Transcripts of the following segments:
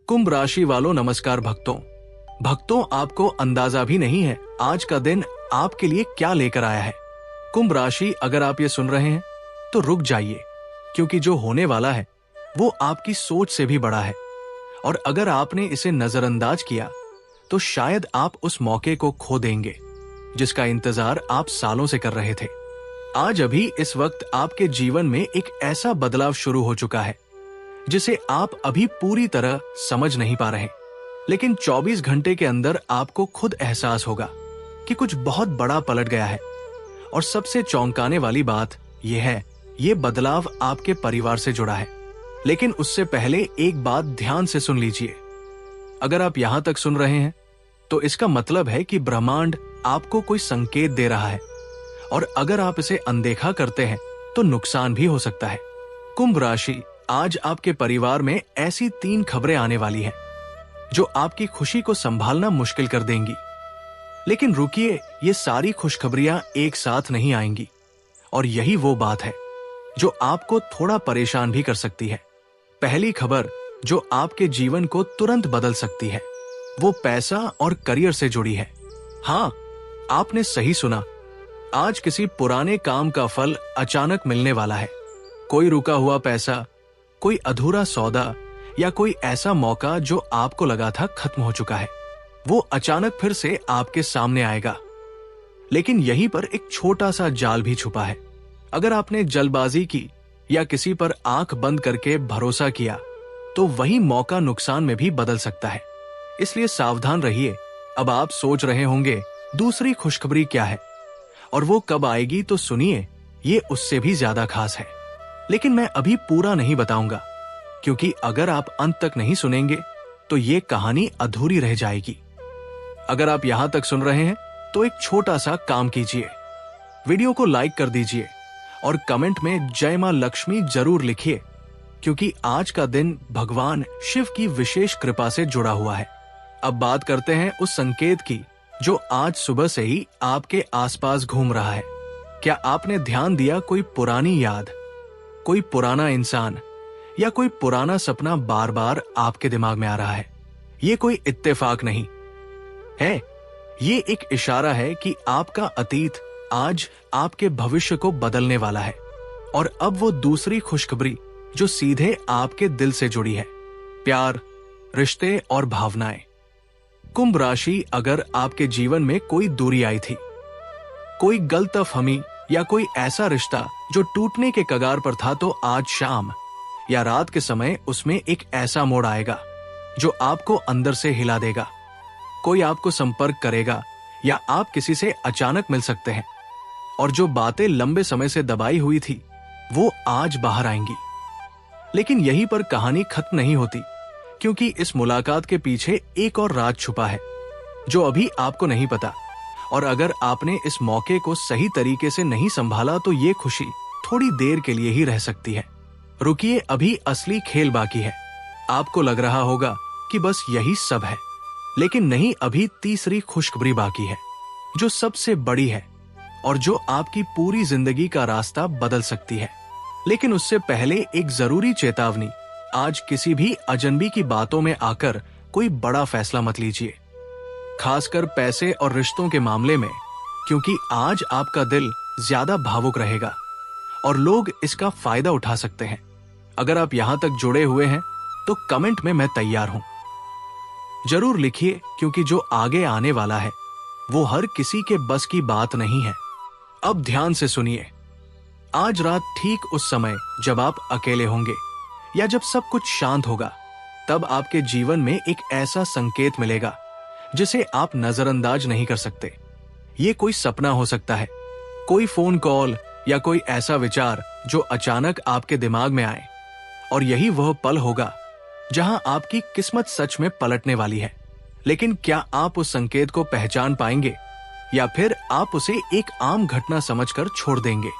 कुंभ राशि वालों नमस्कार भक्तों आपको अंदाजा भी नहीं है आज का दिन आपके लिए क्या लेकर आया है। कुंभ राशि, अगर आप ये सुन रहे हैं तो रुक जाइए, क्योंकि जो होने वाला है वो आपकी सोच से भी बड़ा है। और अगर आपने इसे नजरअंदाज किया तो शायद आप उस मौके को खो देंगे जिसका इंतजार आप सालों से कर रहे थे। आज अभी इस वक्त आपके जीवन में एक ऐसा बदलाव शुरू हो चुका है जिसे आप अभी पूरी तरह समझ नहीं पा रहे, लेकिन 24 घंटे के अंदर आपको खुद एहसास होगा कि कुछ बहुत बड़ा पलट गया है। और सबसे चौंकाने वाली बात यह है, ये बदलाव आपके परिवार से जुड़ा है। लेकिन उससे पहले एक बात ध्यान से सुन लीजिए। अगर आप यहां तक सुन रहे हैं तो इसका मतलब है कि ब्रह्मांड आपको कोई संकेत दे रहा है, और अगर आप इसे अनदेखा करते हैं तो नुकसान भी हो सकता है। कुंभ राशि, आज आपके परिवार में ऐसी 3 खबरें आने वाली हैं जो आपकी खुशी को संभालना मुश्किल कर देंगी। लेकिन रुकिए, ये सारी खुशखबरियां एक साथ नहीं आएंगी, और यही वो बात है जो आपको थोड़ा परेशान भी कर सकती है। पहली खबर जो आपके जीवन को तुरंत बदल सकती है वो पैसा और करियर से जुड़ी है। हाँ, आपने सही सुना। आज किसी पुराने काम का फल अचानक मिलने वाला है। कोई रुका हुआ पैसा, कोई अधूरा सौदा, या कोई ऐसा मौका जो आपको लगा था खत्म हो चुका है, वो अचानक फिर से आपके सामने आएगा। लेकिन यहीं पर एक छोटा सा जाल भी छुपा है। अगर आपने जल्दबाजी की या किसी पर आंख बंद करके भरोसा किया तो वही मौका नुकसान में भी बदल सकता है। इसलिए सावधान रहिए। अब आप सोच रहे होंगे दूसरी खुशखबरी क्या है और वो कब आएगी, तो सुनिए, ये उससे भी ज्यादा खास है। लेकिन मैं अभी पूरा नहीं बताऊंगा, क्योंकि अगर आप अंत तक नहीं सुनेंगे तो ये कहानी अधूरी रह जाएगी। अगर आप यहां तक सुन रहे हैं तो एक छोटा सा काम कीजिए, वीडियो को लाइक कर दीजिए और कमेंट में जय मां लक्ष्मी जरूर लिखिए, क्योंकि आज का दिन भगवान शिव की विशेष कृपा से जुड़ा हुआ है। अब बात करते हैं उस संकेत की जो आज सुबह से ही आपके आसपास घूम रहा है। क्या आपने ध्यान दिया, कोई पुरानी याद, कोई पुराना इंसान या कोई पुराना सपना बार बार आपके दिमाग में आ रहा है? ये कोई इत्तेफाक नहीं है, ये एक इशारा है कि आपका अतीत आज आपके भविष्य को बदलने वाला है। और अब वो दूसरी खुशखबरी जो सीधे आपके दिल से जुड़ी है, प्यार, रिश्ते और भावनाएं। कुंभ राशि, अगर आपके जीवन में कोई दूरी आई थी, कोई गलतफहमी या कोई ऐसा रिश्ता जो टूटने के कगार पर था, तो आज शाम या रात के समय उसमें एक ऐसा मोड़ आएगा जो आपको अंदर से हिला देगा। कोई आपको संपर्क करेगा या आप किसी से अचानक मिल सकते हैं, और जो बातें लंबे समय से दबाई हुई थी वो आज बाहर आएंगी। लेकिन यहीं पर कहानी खत्म नहीं होती, क्योंकि इस मुलाकात के पीछे एक और राज छुपा है जो अभी आपको नहीं पता। और अगर आपने इस मौके को सही तरीके से नहीं संभाला तो ये खुशी थोड़ी देर के लिए ही रह सकती है। रुकिए, अभी असली खेल बाकी है। आपको लग रहा होगा कि बस यही सब है, लेकिन नहीं, अभी तीसरी खुशखबरी बाकी है जो सबसे बड़ी है और जो आपकी पूरी जिंदगी का रास्ता बदल सकती है। लेकिन उससे पहले एक जरूरी चेतावनी, आज किसी भी अजनबी की बातों में आकर कोई बड़ा फैसला मत लीजिए, खासकर पैसे और रिश्तों के मामले में, क्योंकि आज आपका दिल ज्यादा भावुक रहेगा और लोग इसका फायदा उठा सकते हैं। अगर आप यहां तक जुड़े हुए हैं तो कमेंट में मैं तैयार हूं जरूर लिखिए, क्योंकि जो आगे आने वाला है वो हर किसी के बस की बात नहीं है। अब ध्यान से सुनिए। आज रात ठीक उस समय जब आप अकेले होंगे या जब सब कुछ शांत होगा, तब आपके जीवन में एक ऐसा संकेत मिलेगा जिसे आप नजरअंदाज नहीं कर सकते। ये कोई सपना हो सकता है, कोई फोन कॉल या कोई ऐसा विचार जो अचानक आपके दिमाग में आए, और यही वह पल होगा जहां आपकी किस्मत सच में पलटने वाली है। लेकिन क्या आप उस संकेत को पहचान पाएंगे या फिर आप उसे एक आम घटना समझकर छोड़ देंगे?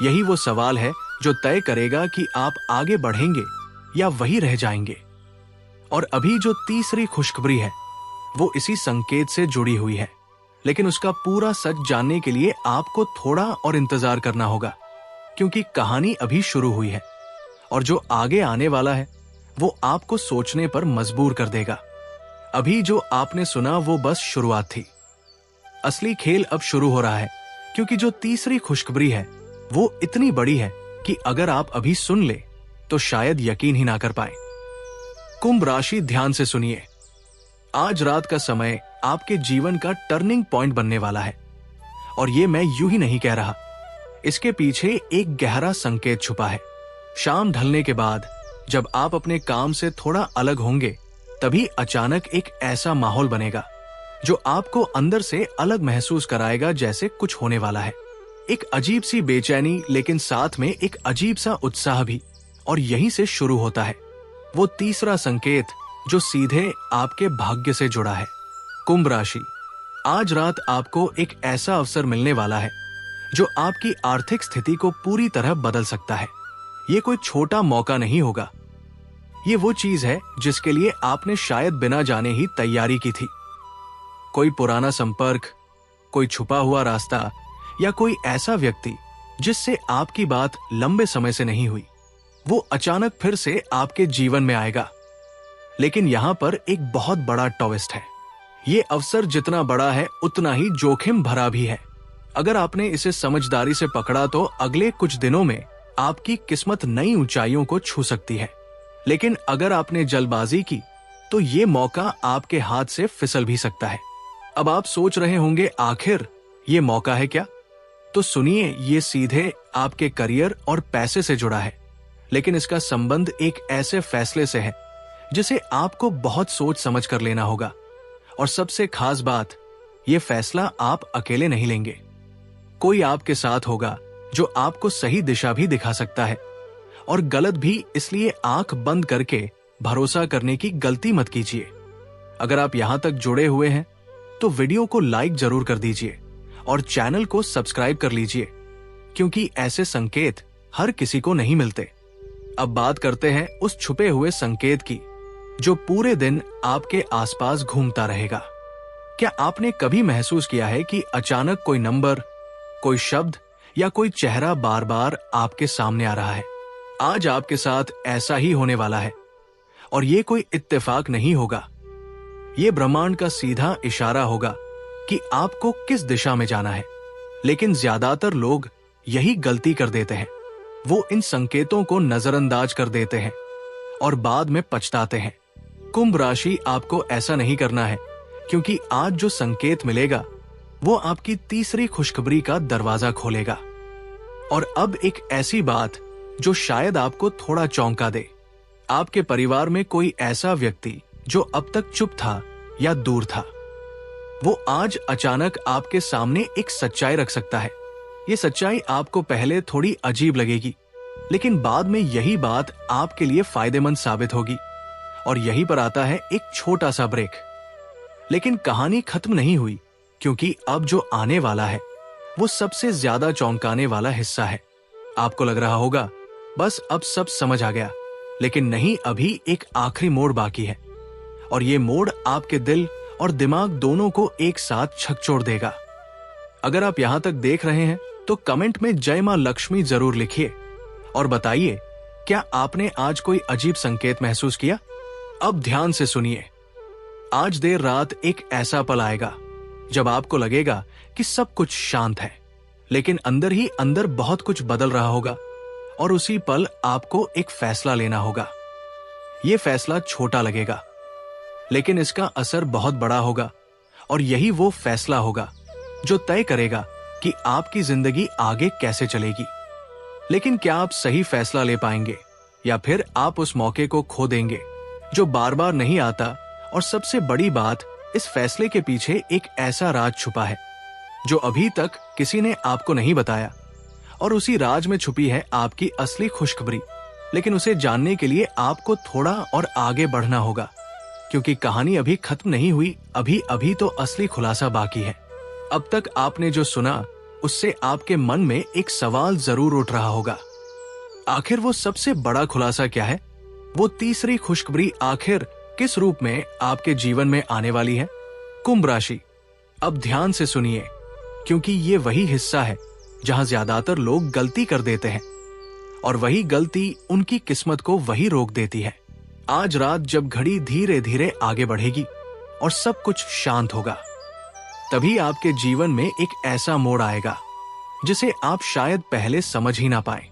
यही वो सवाल है जो तय करेगा कि आप आगे बढ़ेंगे या वही रह जाएंगे। और अभी जो तीसरी खुशखबरी है वो इसी संकेत से जुड़ी हुई है, लेकिन उसका पूरा सच जानने के लिए आपको थोड़ा और इंतजार करना होगा, क्योंकि कहानी अभी शुरू हुई है और जो आगे आने वाला है वो आपको सोचने पर मजबूर कर देगा। अभी जो आपने सुना वो बस शुरुआत थी। असली खेल अब शुरू हो रहा है, क्योंकि जो तीसरी खुशखबरी है वो इतनी बड़ी है कि अगर आप अभी सुन ले तो शायद यकीन ही ना कर पाए। कुंभ राशि, ध्यान से सुनिए। आज रात का समय आपके जीवन का टर्निंग पॉइंट बनने वाला है। और ये मैं यूं ही नहीं कह रहा, इसके पीछे एक गहरा संकेत छुपा है। शाम ढलने के बाद जब आप अपने काम से थोड़ा अलग होंगे, तभी अचानक एक ऐसा माहौल बनेगा जो आपको अंदर से अलग महसूस कराएगा, जैसे कुछ होने वाला है। एक अजीब सी बेचैनी, लेकिन साथ में एक अजीब सा उत्साह भी। और यहीं से शुरू होता है वो तीसरा संकेत जो सीधे आपके भाग्य से जुड़ा है। कुंभ राशि, आज रात आपको एक ऐसा अवसर मिलने वाला है जो आपकी आर्थिक स्थिति को पूरी तरह बदल सकता है। ये कोई छोटा मौका नहीं होगा, ये वो चीज है जिसके लिए आपने शायद बिना जाने ही तैयारी की थी। कोई पुराना संपर्क, कोई छुपा हुआ रास्ता, या कोई ऐसा व्यक्ति जिससे आपकी बात लंबे समय से नहीं हुई, वो अचानक फिर से आपके जीवन में आएगा। लेकिन यहां पर एक बहुत बड़ा ट्विस्ट है। ये अवसर जितना बड़ा है उतना ही जोखिम भरा भी है। अगर आपने इसे समझदारी से पकड़ा तो अगले कुछ दिनों में आपकी किस्मत नई ऊंचाइयों को छू सकती है। लेकिन अगर आपने जल्दबाजी की तो ये मौका आपके हाथ से फिसल भी सकता है। अब आप सोच रहे होंगे, आखिर ये मौका है क्या? तो सुनिए, ये सीधे आपके करियर और पैसे से जुड़ा है। लेकिन इसका संबंध एक ऐसे फैसले से है जिसे आपको बहुत सोच समझ कर लेना होगा। और सबसे खास बात, ये फैसला आप अकेले नहीं लेंगे। कोई आपके साथ होगा जो आपको सही दिशा भी दिखा सकता है। और गलत भी, इसलिए आंख बंद करके भरोसा करने की गलती मत कीजिए। अगर आप यहां तक जुड़े हुए हैं तो वीडियो को लाइक जरूर कर दीजिए और चैनल को सब्सक्राइब कर लीजिए, क्योंकि ऐसे संकेत हर किसी को नहीं मिलते। अब बात करते हैं उस छुपे हुए संकेत की जो पूरे दिन आपके आसपास घूमता रहेगा। क्या आपने कभी महसूस किया है कि अचानक कोई नंबर, कोई शब्द या कोई चेहरा बार बार आपके सामने आ रहा है? आज आपके साथ ऐसा ही होने वाला है। और ये कोई इत्तेफाक नहीं होगा, ये ब्रह्मांड का सीधा इशारा होगा कि आपको किस दिशा में जाना है। लेकिन ज्यादातर लोग यही गलती कर देते हैं, वो इन संकेतों को नजरअंदाज कर देते हैं और बाद में पछताते हैं। कुंभ राशि, आपको ऐसा नहीं करना है, क्योंकि आज जो संकेत मिलेगा वो आपकी तीसरी खुशखबरी का दरवाजा खोलेगा। और अब एक ऐसी बात जो शायद आपको थोड़ा चौंका दे। आपके परिवार में कोई ऐसा व्यक्ति जो अब तक चुप था या दूर था, वो आज अचानक आपके सामने एक सच्चाई रख सकता है। ये सच्चाई आपको पहले थोड़ी अजीब लगेगी, लेकिन बाद में यही बात आपके लिए फायदेमंद साबित होगी। और यहीं पर आता है एक छोटा सा ब्रेक। लेकिन कहानी खत्म नहीं हुई, क्योंकि अब जो आने वाला है वो सबसे ज्यादा चौंकाने वाला हिस्सा है। आपको लग रहा होगा बस अब सब समझ आ गया, लेकिन नहीं, अभी एक आखिरी मोड़ बाकी है। और ये मोड़ आपके दिल और दिमाग दोनों को एक साथ झकझोर देगा। अगर आप यहां तक देख रहे हैं तो कमेंट में जय मां लक्ष्मी जरूर लिखिए और बताइए, क्या आपने आज कोई अजीब संकेत महसूस किया? अब ध्यान से सुनिए। आज देर रात एक ऐसा पल आएगा जब आपको लगेगा कि सब कुछ शांत है, लेकिन अंदर ही अंदर बहुत कुछ बदल रहा होगा। और उसी पल आपको एक फैसला लेना होगा। यह फैसला छोटा लगेगा, लेकिन इसका असर बहुत बड़ा होगा। और यही वो फैसला होगा जो तय करेगा कि आपकी जिंदगी आगे कैसे चलेगी। लेकिन क्या आप सही फैसला ले पाएंगे, या फिर आप उस मौके को खो देंगे जो बार बार नहीं आता? और सबसे बड़ी बात, इस फैसले के पीछे एक ऐसा राज छुपा है जो अभी तक किसी ने आपको नहीं बताया। और उसी राज में छुपी है आपकी असली खुशखबरी। लेकिन उसे जानने के लिए आपको थोड़ा और आगे बढ़ना होगा, क्योंकि कहानी अभी खत्म नहीं हुई। अभी तो असली खुलासा बाकी है। अब तक आपने जो सुना उससे आपके मन में एक सवाल जरूर उठ रहा होगा, आखिर वो सबसे बड़ा खुलासा क्या है? वो तीसरी खुशखबरी आखिर किस रूप में आपके जीवन में आने वाली है? कुंभ राशि, अब ध्यान से सुनिए, क्योंकि ये वही हिस्सा है जहां ज्यादातर लोग गलती कर देते हैं, और वही गलती उनकी किस्मत को वही रोक देती है। आज रात जब घड़ी धीरे धीरे आगे बढ़ेगी और सब कुछ शांत होगा, तभी आपके जीवन में एक ऐसा मोड़ आएगा जिसे आप शायद पहले समझ ही ना पाए।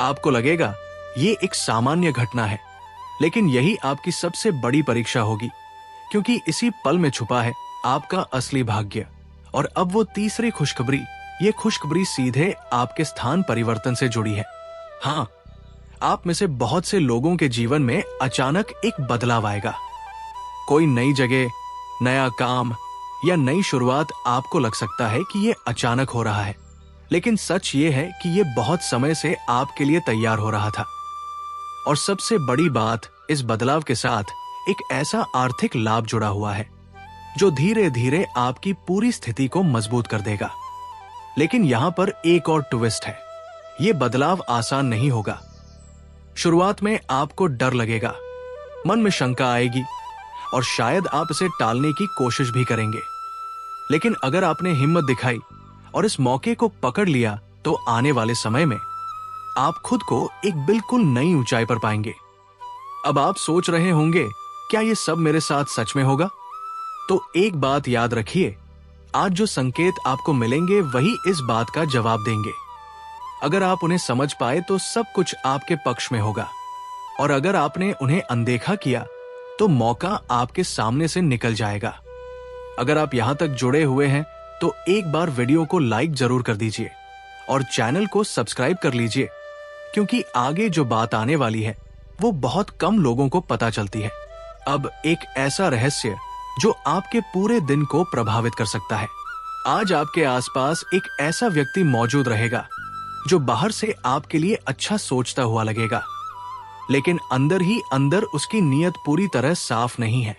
आपको लगेगा ये एक सामान्य घटना है, लेकिन यही आपकी सबसे बड़ी परीक्षा होगी, क्योंकि इसी पल में छुपा है आपका असली भाग्य। और अब वो तीसरी खुशखबरी, ये खुशखबरी सीधे आपके स्थान परिवर्तन से जुड़ी है। हाँ, आप में से बहुत से लोगों के जीवन में अचानक एक बदलाव आएगा। कोई नई जगह, नया काम या नई शुरुआत आपको लग सकता है कि ये अचानक हो रहा है, लेकिन सच ये है कि ये बहुत समय से आपके लिए तैयार हो रहा था। और सबसे बड़ी बात, इस बदलाव के साथ एक ऐसा आर्थिक लाभ जुड़ा हुआ है जो धीरे धीरे आपकी पूरी स्थिति को मजबूत कर देगा। लेकिन यहां पर एक और ट्विस्ट है, ये बदलाव आसान नहीं होगा। शुरुआत में आपको डर लगेगा, मन में शंका आएगी और शायद आप इसे टालने की कोशिश भी करेंगे। लेकिन अगर आपने हिम्मत दिखाई और इस मौके को पकड़ लिया, तो आने वाले समय में आप खुद को एक बिल्कुल नई ऊंचाई पर पाएंगे। अब आप सोच रहे होंगे, क्या ये सब मेरे साथ सच में होगा? तो एक बात याद रखिए, आज जो संकेत आपको मिलेंगे वही इस बात का जवाब देंगे। अगर आप उन्हें समझ पाए तो सब कुछ आपके पक्ष में होगा, और अगर आपने उन्हें अनदेखा किया तो मौका आपके सामने से निकल जाएगा। अगर आप यहां तक जुड़े हुए हैं तो एक बार वीडियो को लाइक जरूर कर दीजिए और चैनल को सब्सक्राइब कर लीजिए, क्योंकि आगे जो बात आने वाली है वो बहुत कम लोगों को पता चलती है। अब एक ऐसा रहस्य जो आपके पूरे दिन को प्रभावित कर सकता है। आज आपके आसपास एक ऐसा व्यक्ति मौजूद रहेगा जो बाहर से आपके लिए अच्छा सोचता हुआ लगेगा, लेकिन अंदर ही अंदर उसकी नीयत पूरी तरह साफ नहीं है।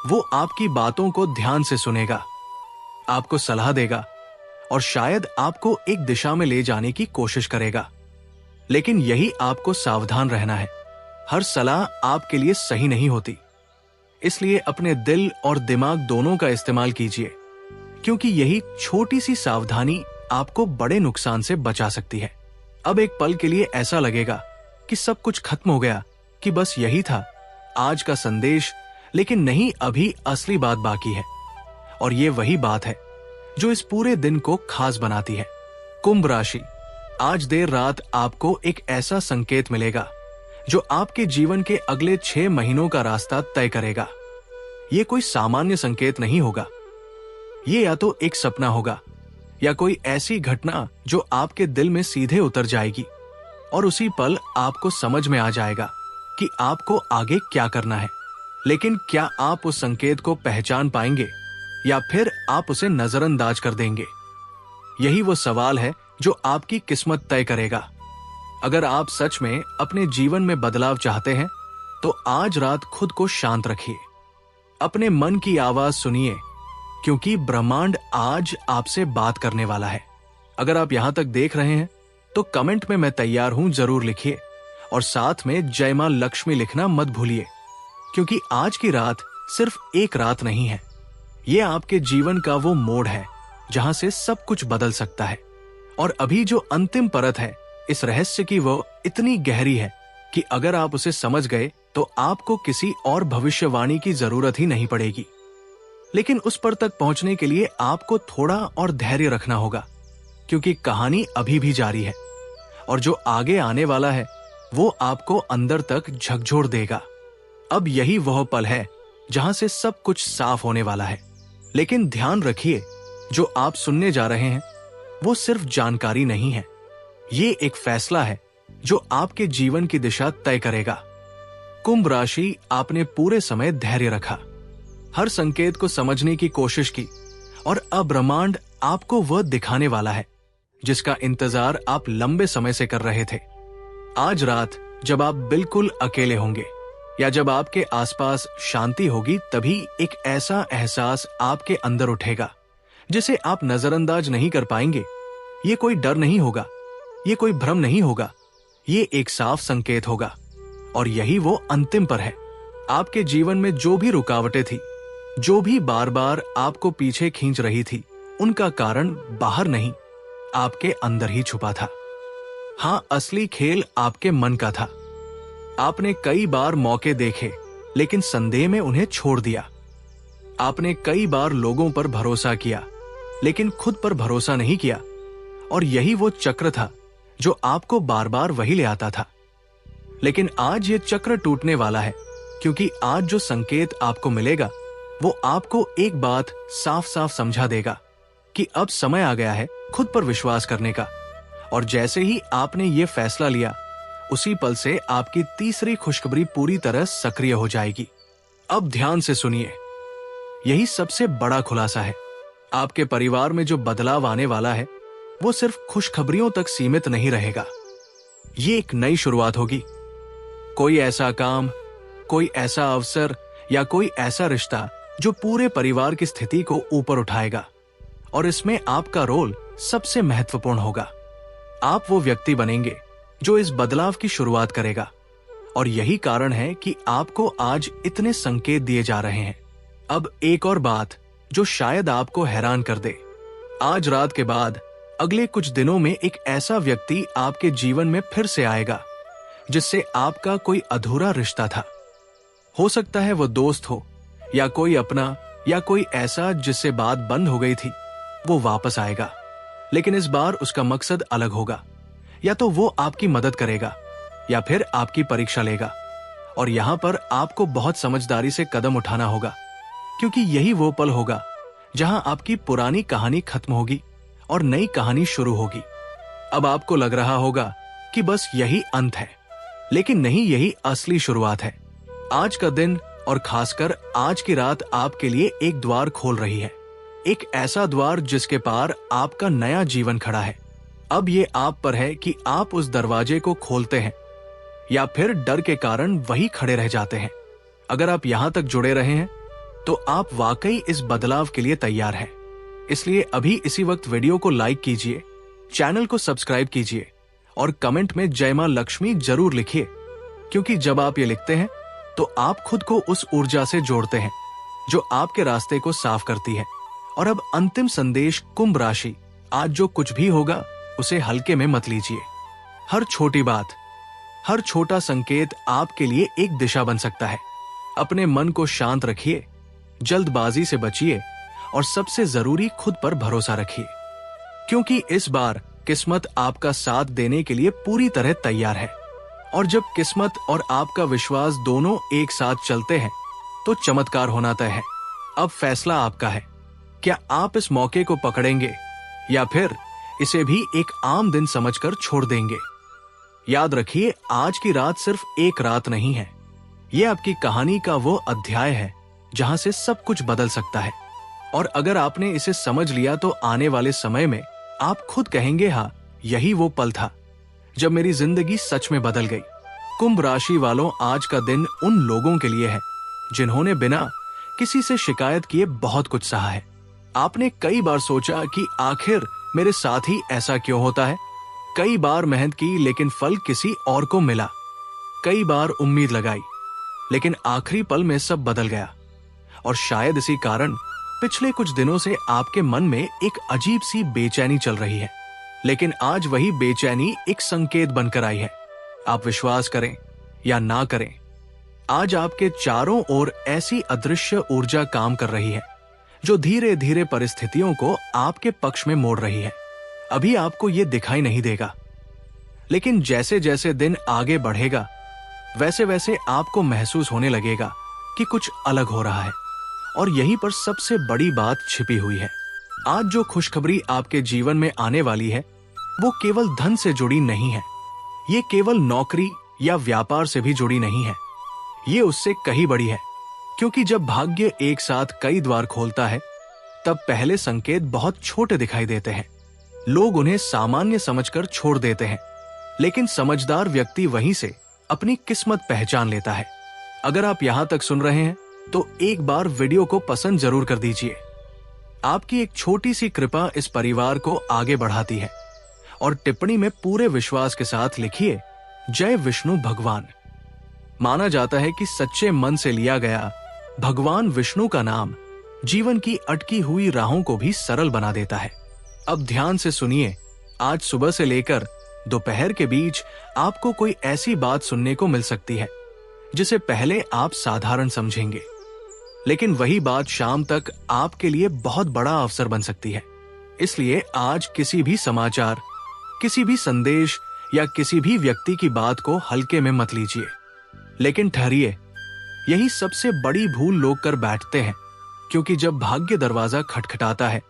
वो आपकी बातों को ध्यान से सुनेगा, आपको सलाह देगा और शायद आपको एक दिशा में ले जाने की कोशिश करेगा। लेकिन यही आपको सावधान रहना है, हर सलाह आपके लिए सही नहीं होती। इसलिए अपने दिल और दिमाग दोनों का इस्तेमाल कीजिए, क्योंकि यही छोटी सी सावधानी आपको बड़े नुकसान से बचा सकती है। अब एक पल के लिए ऐसा लगेगा कि सब कुछ खत्म हो गया, कि बस यही था आज का संदेश, लेकिन नहीं, अभी असली बात बाकी है। और ये वही बात है जो इस पूरे दिन को खास बनाती है। कुंभ राशि, आज देर रात आपको एक ऐसा संकेत मिलेगा जो आपके जीवन के अगले 6 महीनों का रास्ता तय करेगा। ये कोई सामान्य संकेत नहीं होगा, ये या तो एक सपना होगा या कोई ऐसी घटना जो आपके दिल में सीधे उतर जाएगी और उसी पल आपको समझ में आ जाएगा कि आपको आगे क्या करना है। लेकिन क्या आप उस संकेत को पहचान पाएंगे या फिर आप उसे नजरअंदाज कर देंगे? यही वो सवाल है जो आपकी किस्मत तय करेगा। अगर आप सच में अपने जीवन में बदलाव चाहते हैं तो आज रात खुद को शांत रखिए, अपने मन की आवाज सुनिए, क्योंकि ब्रह्मांड आज आपसे बात करने वाला है। अगर आप यहां तक देख रहे हैं तो कमेंट में मैं तैयार हूं जरूर लिखिए, और साथ में जय मां लक्ष्मी लिखना मत भूलिए, क्योंकि आज की रात सिर्फ एक रात नहीं है, ये आपके जीवन का वो मोड़ है जहां से सब कुछ बदल सकता है। और अभी जो अंतिम परत है इस रहस्य की, वो इतनी गहरी है कि अगर आप उसे समझ गए तो आपको किसी और भविष्यवाणी की जरूरत ही नहीं पड़ेगी। लेकिन उस पर तक पहुंचने के लिए आपको थोड़ा और धैर्य रखना होगा, क्योंकि कहानी अभी भी जारी है और जो आगे आने वाला है वो आपको अंदर तक झकझोर देगा। अब यही वह पल है जहां से सब कुछ साफ होने वाला है। लेकिन ध्यान रखिए, जो आप सुनने जा रहे हैं वो सिर्फ जानकारी नहीं है, ये एक फैसला है जो आपके जीवन की दिशा तय करेगा। कुंभ राशि, आपने पूरे समय धैर्य रखा, हर संकेत को समझने की कोशिश की, और अब ब्रह्मांड आपको वह दिखाने वाला है जिसका इंतजार आप लंबे समय से कर रहे थे। आज रात जब आप बिल्कुल अकेले होंगे या जब आपके आसपास शांति होगी, तभी एक ऐसा एहसास आपके अंदर उठेगा जिसे आप नजरअंदाज नहीं कर पाएंगे। ये कोई डर नहीं होगा, ये कोई भ्रम नहीं होगा, ये एक साफ संकेत होगा। और यही वो अंतिम पर है। आपके जीवन में जो भी रुकावटें थी, जो भी बार बार आपको पीछे खींच रही थी, उनका कारण बाहर नहीं, आपके अंदर ही छुपा था। हाँ, असली खेल आपके मन का था। आपने कई बार मौके देखे लेकिन संदेह में उन्हें छोड़ दिया। आपने कई बार लोगों पर भरोसा किया लेकिन खुद पर भरोसा नहीं किया, और यही वो चक्र था जो आपको बार बार वही ले आता था। लेकिन आज ये चक्र टूटने वाला है, क्योंकि आज जो संकेत आपको मिलेगा वो आपको एक बात साफ साफ समझा देगा कि अब समय आ गया है खुद पर विश्वास करने का। और जैसे ही आपने ये फैसला लिया, उसी पल से आपकी तीसरी खुशखबरी पूरी तरह सक्रिय हो जाएगी। अब ध्यान से सुनिए, यही सबसे बड़ा खुलासा है। आपके परिवार में जो बदलाव आने वाला है वो सिर्फ खुशखबरियों तक सीमित नहीं रहेगा। ये एक नई शुरुआत होगी। कोई ऐसा काम, कोई ऐसा अवसर या कोई ऐसा रिश्ता जो पूरे परिवार की स्थिति को ऊपर उठाएगा, और इसमें आपका रोल सबसे महत्वपूर्ण होगा। आप वो व्यक्ति बनेंगे जो इस बदलाव की शुरुआत करेगा, और यही कारण है कि आपको आज इतने संकेत दिए जा रहे हैं। अब एक और बात जो शायद आपको हैरान कर दे, आज रात के बाद अगले कुछ दिनों में एक ऐसा व्यक्ति आपके जीवन में फिर से आएगा जिससे आपका कोई अधूरा रिश्ता था। हो सकता है वो दोस्त हो या कोई अपना या कोई ऐसा जिससे बात बंद हो गई थी, वो वापस आएगा। लेकिन इस बार उसका मकसद अलग होगा। या तो वो आपकी मदद करेगा या फिर आपकी परीक्षा लेगा, और यहां पर आपको बहुत समझदारी से कदम उठाना होगा, क्योंकि यही वो पल होगा जहां आपकी पुरानी कहानी खत्म होगी और नई कहानी शुरू होगी। अब आपको लग रहा होगा कि बस यही अंत है, लेकिन नहीं, यही असली शुरुआत है। आज का दिन और खासकर आज की रात आपके लिए एक द्वार खोल रही है, एक ऐसा द्वार जिसके पार आपका नया जीवन खड़ा है। अब ये आप पर है कि आप उस दरवाजे को खोलते हैं या फिर डर के कारण वही खड़े रह जाते हैं। अगर आप यहां तक जुड़े रहे हैं तो आप वाकई इस बदलाव के लिए तैयार हैं। इसलिए अभी इसी वक्त वीडियो को लाइक कीजिए, चैनल को सब्सक्राइब कीजिए और कमेंट में जय मां लक्ष्मी जरूर लिखिए, क्योंकि जब आप ये लिखते हैं तो आप खुद को उस ऊर्जा से जोड़ते हैं जो आपके रास्ते को साफ करती है। और अब अंतिम संदेश कुंभ राशि, आज जो कुछ भी होगा उसे हल्के में मत लीजिए। हर छोटी बात, हर छोटा संकेत आपके लिए एक दिशा बन सकता है। अपने मन को शांत रखिए, जल्दबाजी से बचिए और सबसे जरूरी खुद पर भरोसा रखिए, क्योंकि इस बार किस्मत आपका साथ देने के लिए पूरी तरह तैयार है। और जब किस्मत और आपका विश्वास दोनों एक साथ चलते हैं तो चमत्कार होना तय है। अब फैसला आपका है, क्या आप इस मौके को पकड़ेंगे या फिर इसे भी एक आम दिन समझकर छोड़ देंगे। याद रखिए, आज की रात सिर्फ एक रात नहीं है, ये आपकी कहानी का वो अध्याय है जहां से सब कुछ बदल सकता है। और अगर आपने इसे समझ लिया तो आने वाले समय में आप खुद कहेंगे, हाँ, यही वो पल था जब मेरी जिंदगी सच में बदल गई। कुंभ राशि वालों, आज का दिन उन लोगों के लिए है जिन्होंने बिना किसी से शिकायत किए बहुत कुछ सहा है। आपने कई बार सोचा कि आखिर मेरे साथ ही ऐसा क्यों होता है। कई बार मेहनत की लेकिन फल किसी और को मिला। कई बार उम्मीद लगाई लेकिन आखिरी पल में सब बदल गया। और शायद इसी कारण पिछले कुछ दिनों से आपके मन में एक अजीब सी बेचैनी चल रही है। लेकिन आज वही बेचैनी एक संकेत बनकर आई है। आप विश्वास करें या ना करें, आज आपके चारों ओर ऐसी अदृश्य ऊर्जा काम कर रही है जो धीरे धीरे परिस्थितियों को आपके पक्ष में मोड़ रही है। अभी आपको ये दिखाई नहीं देगा, लेकिन जैसे जैसे दिन आगे बढ़ेगा वैसे वैसे आपको महसूस होने लगेगा कि कुछ अलग हो रहा है। और यहीं पर सबसे बड़ी बात छिपी हुई है। आज जो खुशखबरी आपके जीवन में आने वाली है वो केवल धन से जुड़ी नहीं है, ये केवल नौकरी या व्यापार से भी जुड़ी नहीं है, ये उससे कहीं बड़ी है। क्योंकि जब भाग्य एक साथ कई द्वार खोलता है तब पहले संकेत बहुत छोटे दिखाई देते हैं। लोग उन्हें सामान्य समझकर छोड़ देते हैं, लेकिन समझदार व्यक्ति वहीं से अपनी किस्मत पहचान लेता है। अगर आप यहां तक सुन रहे हैं तो एक बार वीडियो को पसंद जरूर कर दीजिए। आपकी एक छोटी सी कृपा इस परिवार को आगे बढ़ाती है। और टिप्पणी में पूरे विश्वास के साथ लिखिए, जय विष्णु भगवान। माना जाता है कि सच्चे मन से लिया गया भगवान विष्णु का नाम जीवन की अटकी हुई राहों को भी सरल बना देता है। अब ध्यान से सुनिए, आज सुबह से लेकर दोपहर के बीच आपको कोई ऐसी बात सुनने को मिल सकती है जिसे पहले आप साधारण समझेंगे, लेकिन वही बात शाम तक आपके लिए बहुत बड़ा अवसर बन सकती है। इसलिए आज किसी भी समाचार, किसी भी संदेश या किसी भी व्यक्ति की बात को हल्के में मत लीजिए, लेकिन ठहरिए। यही सबसे बड़ी भूल लोग कर बैठते हैं, क्योंकि जब भाग्य दरवाजा खटखटाता है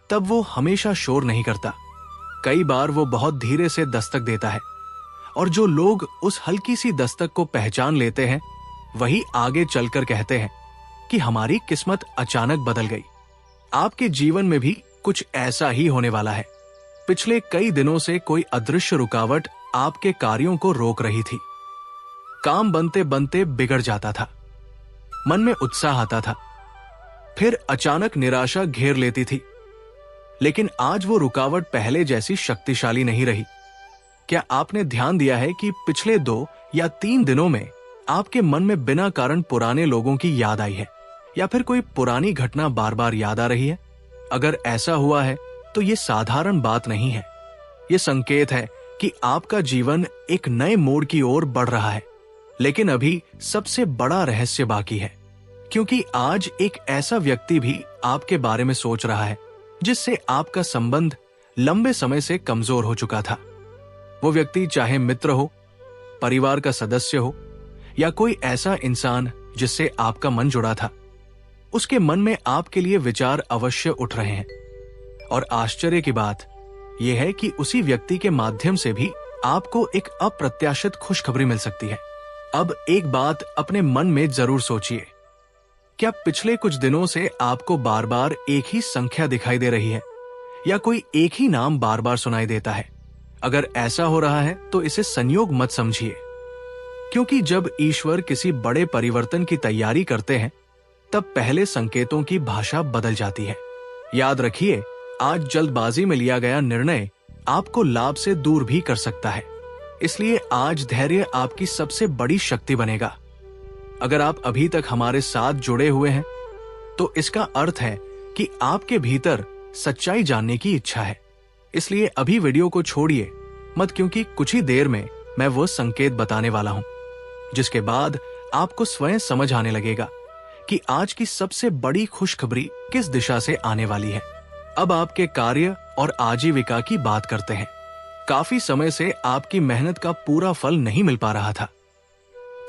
तब वो हमेशा शोर नहीं करता। कई बार वो बहुत धीरे से दस्तक देता है, और जो लोग उस हल्की सी दस्तक को पहचान लेते हैं वही आगे चलकर कहते हैं कि हमारी किस्मत अचानक बदल गई। आपके जीवन में भी कुछ ऐसा ही होने वाला है। पिछले कई दिनों से कोई अदृश्य रुकावट आपके कार्यों को रोक रही थी। काम बनते बनते बिगड़ जाता था, मन में उत्साह आता था, फिर अचानक निराशा घेर लेती थी। लेकिन आज वो रुकावट पहले जैसी शक्तिशाली नहीं रही। क्या आपने ध्यान दिया है कि पिछले 2 या 3 दिनों में आपके मन में बिना कारण पुराने लोगों की याद आई है, या फिर कोई पुरानी घटना बार बार याद आ रही है? अगर ऐसा हुआ है तो ये साधारण बात नहीं है। ये संकेत है कि आपका जीवन एक नए मोड़ की ओर बढ़ रहा है। लेकिन अभी सबसे बड़ा रहस्य बाकी है, क्योंकि आज एक ऐसा व्यक्ति भी आपके बारे में सोच रहा है जिससे आपका संबंध लंबे समय से कमजोर हो चुका था। वो व्यक्ति चाहे मित्र हो, परिवार का सदस्य हो, या कोई ऐसा इंसान जिससे आपका मन जुड़ा था, उसके मन में आपके लिए विचार अवश्य उठ रहे हैं। और आश्चर्य की बात यह है कि उसी व्यक्ति के माध्यम से भी आपको एक अप्रत्याशित खुशखबरी मिल सकती है। अब एक बात अपने मन में जरूर सोचिए, क्या पिछले कुछ दिनों से आपको बार बार एक ही संख्या दिखाई दे रही है, या कोई एक ही नाम बार बार सुनाई देता है? अगर ऐसा हो रहा है तो इसे संयोग मत समझिए, क्योंकि जब ईश्वर किसी बड़े परिवर्तन की तैयारी करते हैं तब पहले संकेतों की भाषा बदल जाती है। याद रखिए, आज जल्दबाजी में लिया गया निर्णय आपको लाभ से दूर भी कर सकता है। इसलिए आज धैर्य आपकी सबसे बड़ी शक्ति बनेगा। अगर आप अभी तक हमारे साथ जुड़े हुए हैं तो इसका अर्थ है कि आपके भीतर सच्चाई जानने की इच्छा है। इसलिए अभी वीडियो को छोड़िए मत, क्योंकि कुछ ही देर में मैं वो संकेत बताने वाला हूं, जिसके बाद आपको स्वयं समझ आने लगेगा कि आज की सबसे बड़ी खुशखबरी किस दिशा से आने वाली है। अब आपके कार्य और आजीविका की बात करते हैं। काफी समय से आपकी मेहनत का पूरा फल नहीं मिल पा रहा था।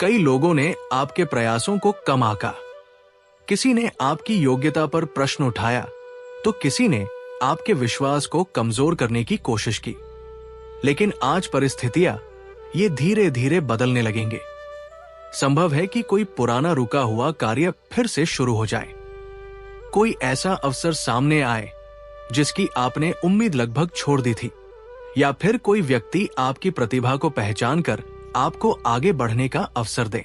कई लोगों ने आपके प्रयासों को कम आंका। किसी ने आपकी योग्यता पर प्रश्न उठाया तो किसी ने आपके विश्वास को कमजोर करने की कोशिश की। लेकिन आज परिस्थितियां ये धीरे धीरे बदलने लगेंगे। संभव है कि कोई पुराना रुका हुआ कार्य फिर से शुरू हो जाए। कोई ऐसा अवसर सामने आए जिसकी आपने उम्मीद लगभग छोड़ दी थी, या फिर कोई व्यक्ति आपकी प्रतिभा को पहचान कर आपको आगे बढ़ने का अवसर दे।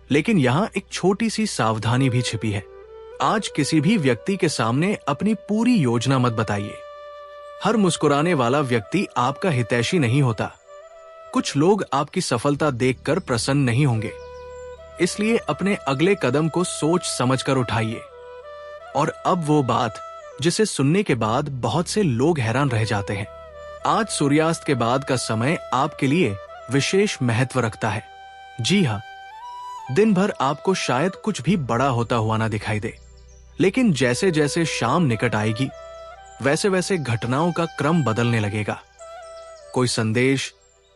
लेकिन यहाँ एक छोटी सी सावधानी भी छिपी है। आज किसी भी व्यक्ति के सामने अपनी पूरी योजना मत बताइए। हर मुस्कुराने वाला व्यक्ति आपका हितैषी नहीं होता। कुछ लोग आपकी सफलता देखकर प्रसन्न नहीं होंगे। इसलिए अपने अगले कदम को सोच समझकर उठाइए। और अब वो बात जिसे सुनने के बाद बहुत से लोग हैरान रह जाते हैं। आज सूर्यास्त के बाद का समय आपके लिए विशेष महत्व रखता है। जी हाँ, दिन भर आपको शायद कुछ भी बड़ा होता हुआ ना दिखाई दे, लेकिन जैसे जैसे शाम निकट आएगी वैसे वैसे घटनाओं का क्रम बदलने लगेगा। कोई संदेश,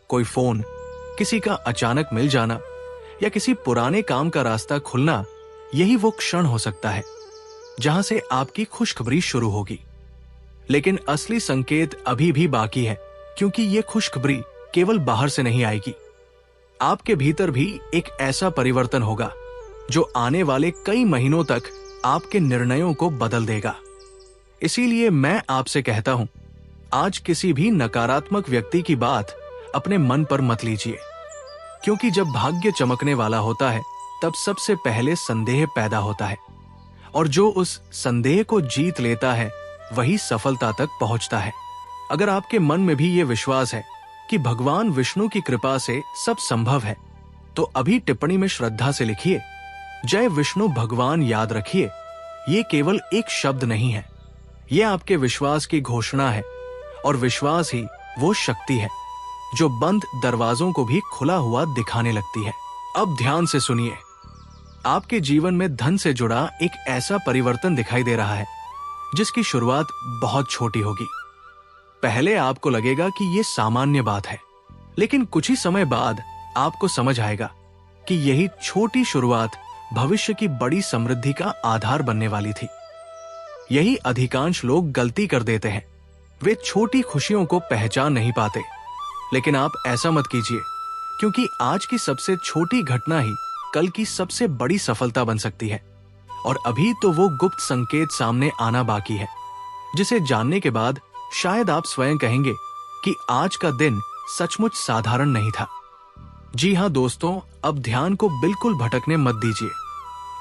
कोई फोन, किसी का अचानक मिल जाना या किसी पुराने काम का रास्ता खुलना, यही वो क्षण हो सकता है जहां से आपकी खुशखबरी शुरू होगी। लेकिन असली संकेत अभी भी बाकी है, क्योंकि ये खुशखबरी केवल बाहर से नहीं आएगी। आपके भीतर भी एक ऐसा परिवर्तन होगा जो आने वाले कई महीनों तक आपके निर्णयों को बदल देगा। इसीलिए मैं आपसे कहता हूं, आज किसी भी नकारात्मक व्यक्ति की बात अपने मन पर मत लीजिए, क्योंकि जब भाग्य चमकने वाला होता है तब सबसे पहले संदेह पैदा होता है, और जो उस संदेह को जीत लेता है वही सफलता तक पहुंचता है। अगर आपके मन में भी ये विश्वास है कि भगवान विष्णु की कृपा से सब संभव है, तो अभी टिप्पणी में श्रद्धा से लिखिए, जय विष्णु भगवान। याद रखिए, ये केवल एक शब्द नहीं है, ये आपके विश्वास की घोषणा है, और विश्वास ही वो शक्ति है जो बंद दरवाजों को भी खुला हुआ दिखाने लगती है। अब ध्यान से सुनिए, आपके जीवन में धन से जुड़ा एक ऐसा परिवर्तन दिखाई दे रहा है जिसकी शुरुआत बहुत छोटी होगी। पहले आपको लगेगा कि ये सामान्य बात है, लेकिन कुछ ही समय बाद आपको समझ आएगा कि यही छोटी शुरुआत भविष्य की बड़ी समृद्धि का आधार बनने वाली थी। यही अधिकांश लोग गलती कर देते हैं, वे छोटी खुशियों को पहचान नहीं पाते। लेकिन आप ऐसा मत कीजिए, क्योंकि आज की सबसे छोटी घटना ही कल की सबसे बड़ी सफलता बन सकती है। और अभी तो वो गुप्त संकेत सामने आना बाकी है, जिसे जानने के बाद शायद आप स्वयं कहेंगे कि आज का दिन सचमुच साधारण नहीं था। जी हाँ दोस्तों, अब ध्यान को बिल्कुल भटकने मत दीजिए,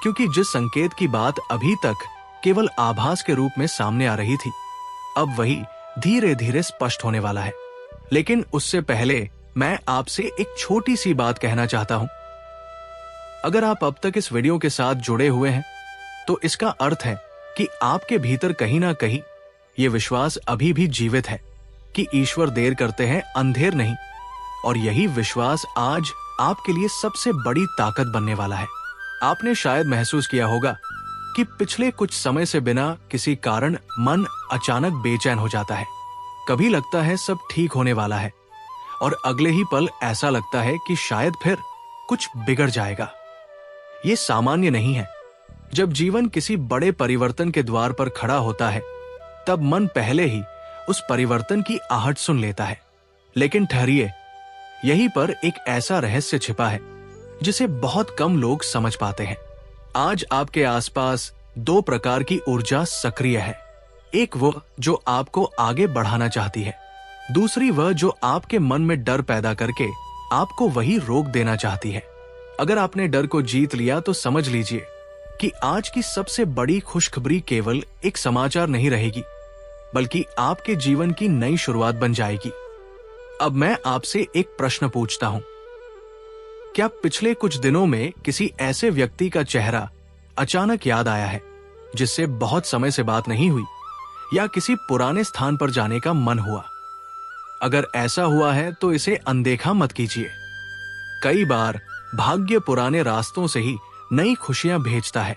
क्योंकि जिस संकेत की बात अभी तक केवल आभास के रूप में सामने आ रही थी, अब वही धीरे धीरे स्पष्ट होने वाला है। लेकिन उससे पहले मैं आपसे एक छोटी सी बात कहना चाहता हूं। अगर आप अब तक इस वीडियो के साथ जुड़े हुए हैं, तो इसका अर्थ है कि आपके भीतर कहीं ना कहीं ये विश्वास अभी भी जीवित है कि ईश्वर देर करते हैं, अंधेर नहीं। और यही विश्वास आज आपके लिए सबसे बड़ी ताकत बनने वाला है। आपने शायद महसूस किया होगा कि पिछले कुछ समय से बिना किसी कारण मन अचानक बेचैन हो जाता है। कभी लगता है सब ठीक होने वाला है, और अगले ही पल ऐसा लगता है कि शायद फिर कुछ बिगड़ जाएगा। ये सामान्य नहीं है। जब जीवन किसी बड़े परिवर्तन के द्वार पर खड़ा होता है, तब मन पहले ही उस परिवर्तन की आहट सुन लेता है। लेकिन ठहरिए, यहीं पर एक ऐसा रहस्य छिपा है जिसे बहुत कम लोग समझ पाते हैं। आज आपके आसपास दो प्रकार की ऊर्जा सक्रिय है। एक वो जो आपको आगे बढ़ाना चाहती है, दूसरी वह जो आपके मन में डर पैदा करके आपको वही रोक देना चाहती है। अगर आपने डर को जीत लिया तो समझ लीजिए कि आज की सबसे बड़ी खुशखबरी केवल एक समाचार नहीं रहेगी, बल्कि आपके जीवन की नई शुरुआत बन जाएगी। अब मैं आपसे एक प्रश्न पूछता हूं, क्या पिछले कुछ दिनों में किसी ऐसे व्यक्ति का चेहरा अचानक याद आया है जिससे बहुत समय से बात नहीं हुई, या किसी पुराने स्थान पर जाने का मन हुआ? अगर ऐसा हुआ है तो इसे अनदेखा मत कीजिए। कई बार भाग्य पुराने रास्तों से ही नई खुशियां भेजता है,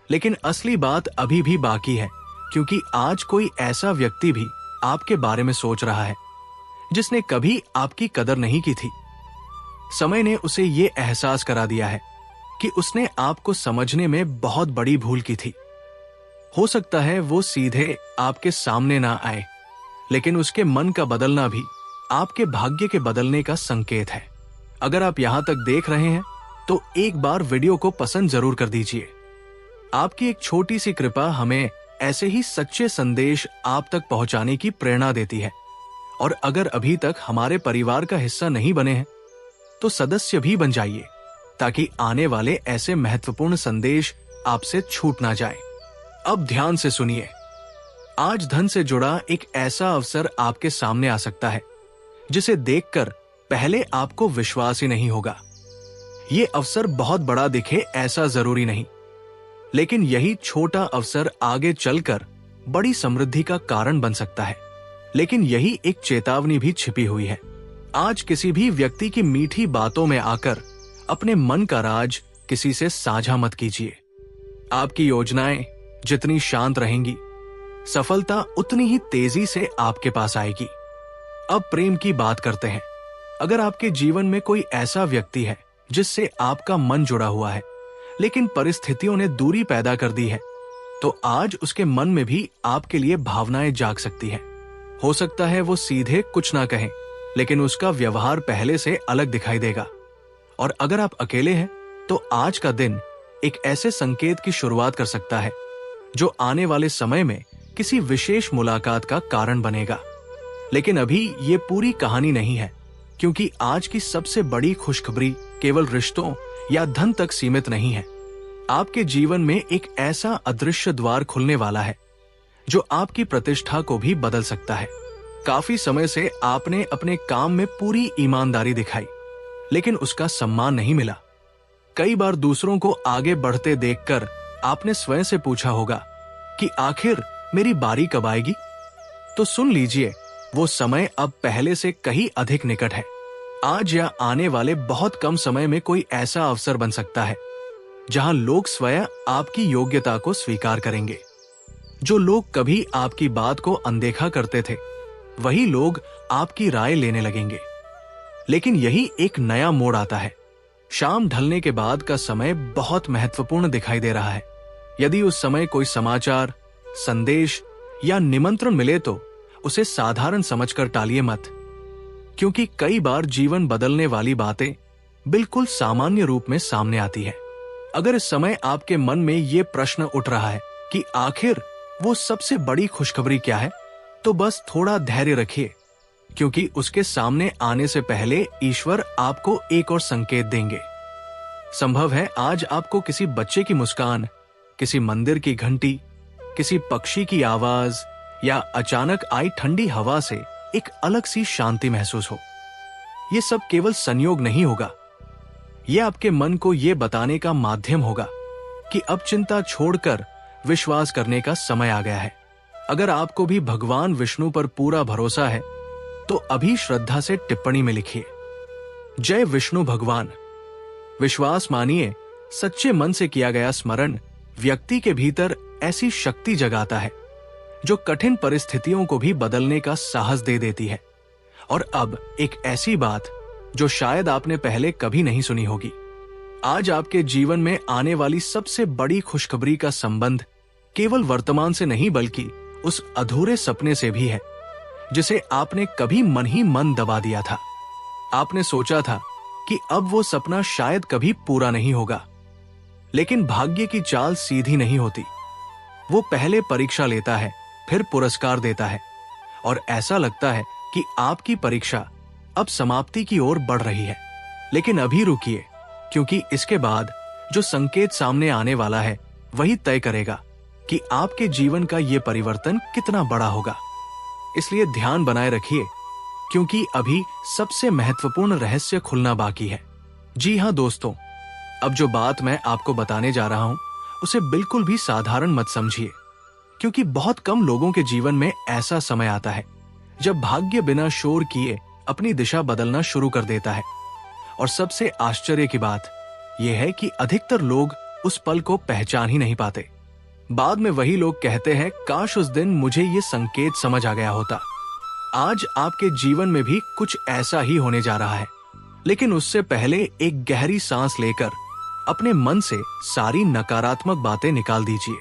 लेकिन असली बात अभी भी बाकी है, क्योंकि आज कोई ऐसा व्यक्ति भी आपके बारे में सोच रहा है जिसने कभी आपकी कदर नहीं की थी। समय ने उसे ये एहसास करा दिया है कि उसने आपको समझने में बहुत बड़ी भूल की थी। हो सकता है वो सीधे आपके सामने ना आए, लेकिन उसके मन का बदलना भी आपके भाग्य के बदलने का संकेत है। अगर आप यहां तक देख रहे हैं तो एक बार वीडियो को पसंद जरूर कर दीजिए। आपकी एक छोटी सी कृपा हमें ऐसे ही सच्चे संदेश आप तक पहुंचाने की प्रेरणा देती है। और अगर अभी तक हमारे परिवार का हिस्सा नहीं बने हैं तो सदस्य भी बन जाइए, ताकि आने वाले ऐसे महत्वपूर्ण संदेश आपसे छूट ना जाए। अब ध्यान से सुनिए, आज धन से जुड़ा एक ऐसा अवसर आपके सामने आ सकता है जिसे देखकर पहले आपको विश्वास ही नहीं होगा। ये अवसर बहुत बड़ा दिखे ऐसा जरूरी नहीं, लेकिन यही छोटा अवसर आगे चलकर बड़ी समृद्धि का कारण बन सकता है। लेकिन यही एक चेतावनी भी छिपी हुई है। आज किसी भी व्यक्ति की मीठी बातों में आकर अपने मन का राज किसी से साझा मत कीजिए। आपकी योजनाएं जितनी शांत रहेंगी, सफलता उतनी ही तेजी से आपके पास आएगी। अब प्रेम की बात करते हैं। अगर आपके जीवन में कोई ऐसा व्यक्ति है जिससे आपका मन जुड़ा हुआ है, लेकिन परिस्थितियों ने दूरी पैदा कर दी है, तो आज उसके मन में भी आपके लिए भावनाएं जाग सकती हैं। हो सकता है वो सीधे कुछ ना कहें, लेकिन उसका व्यवहार पहले से अलग दिखाई देगा। और अगर आप अकेले हैं तो आज का दिन एक ऐसे संकेत की शुरुआत कर सकता है जो आने वाले समय में किसी विशेष मुलाकात का कारण बनेगा। लेकिन अभी ये पूरी कहानी नहीं है, क्योंकि आज की सबसे बड़ी खुशखबरी केवल रिश्तों या धन तक सीमित नहीं है। आपके जीवन में एक ऐसा अदृश्य द्वार खुलने वाला है जो आपकी प्रतिष्ठा को भी बदल सकता है। काफी समय से आपने अपने काम में पूरी ईमानदारी दिखाई, लेकिन उसका सम्मान नहीं मिला। कई बार दूसरों को आगे बढ़ते देखकर आपने स्वयं से पूछा होगा कि आखिर मेरी बारी कब आएगी? तो सुन लीजिए, वो समय अब पहले से कहीं अधिक निकट है। आज या आने वाले बहुत कम समय में कोई ऐसा अवसर बन सकता है जहां लोग स्वयं आपकी योग्यता को स्वीकार करेंगे। जो लोग कभी आपकी बात को अनदेखा करते थे, वही लोग आपकी राय लेने लगेंगे। लेकिन यही एक नया मोड़ आता है। शाम ढलने के बाद का समय बहुत महत्वपूर्ण दिखाई दे रहा है। यदि उस समय कोई समाचार, संदेश या निमंत्रण मिले तो उसे साधारण समझकर टालिए मत, क्योंकि कई बार जीवन बदलने वाली बातें बिल्कुल सामान्य रूप में सामने आती है। अगर इस समय आपके मन में ये प्रश्न उठ रहा है कि आखिर वो सबसे बड़ी खुशखबरी क्या है, तो बस थोड़ा धैर्य रखिए, क्योंकि उसके सामने आने से पहले ईश्वर आपको एक और संकेत देंगे। संभव है आज आपको किसी बच्चे की मुस्कान, किसी मंदिर की घंटी, किसी पक्षी की आवाज या अचानक आई ठंडी हवा से एक अलग सी शांति महसूस हो। यह सब केवल संयोग नहीं होगा, यह आपके मन को यह बताने का माध्यम होगा कि अब चिंता छोड़कर विश्वास करने का समय आ गया है। अगर आपको भी भगवान विष्णु पर पूरा भरोसा है तो अभी श्रद्धा से टिप्पणी में लिखिए, जय विष्णु भगवान। विश्वास मानिए, सच्चे मन से किया गया स्मरण व्यक्ति के भीतर ऐसी शक्ति जगाता है जो कठिन परिस्थितियों को भी बदलने का साहस दे देती है। और अब एक ऐसी बात जो शायद आपने पहले कभी नहीं सुनी होगी। आज आपके जीवन में आने वाली सबसे बड़ी खुशखबरी का संबंध केवल वर्तमान से नहीं बल्कि उस अधूरे सपने से भी है जिसे आपने कभी मन ही मन दबा दिया था। आपने सोचा था कि अब वो सपना शायद कभी पूरा नहीं होगा, लेकिन भाग्य की चाल सीधी नहीं होती। वो पहले परीक्षा लेता है, फिर पुरस्कार देता है, और ऐसा लगता है कि आपकी परीक्षा अब समाप्ति की ओर बढ़ रही है। लेकिन अभी रुकिए, क्योंकि इसके बाद जो संकेत सामने आने वाला है वही तय करेगा कि आपके जीवन का ये परिवर्तन कितना बड़ा होगा। इसलिए ध्यान बनाए रखिए, क्योंकि अभी सबसे महत्वपूर्ण रहस्य खुलना बाकी है। जी हाँ दोस्तों, अब जो बात मैं आपको बताने जा रहा हूं उसे बिल्कुल भी साधारण मत समझिए, क्योंकि बहुत कम लोगों के जीवन में ऐसा समय आता है जब भाग्य बिना शोर किए अपनी दिशा बदलना शुरू कर देता है। और सबसे आश्चर्य की बात यह है कि अधिकतर लोग उस पल को पहचान ही नहीं पाते। बाद में वही लोग कहते हैं, काश उस दिन मुझे ये संकेत समझ आ गया होता। आज आपके जीवन में भी कुछ ऐसा ही होने जा रहा है, लेकिन उससे पहले एक गहरी सांस लेकर अपने मन से सारी नकारात्मक बातें निकाल दीजिए,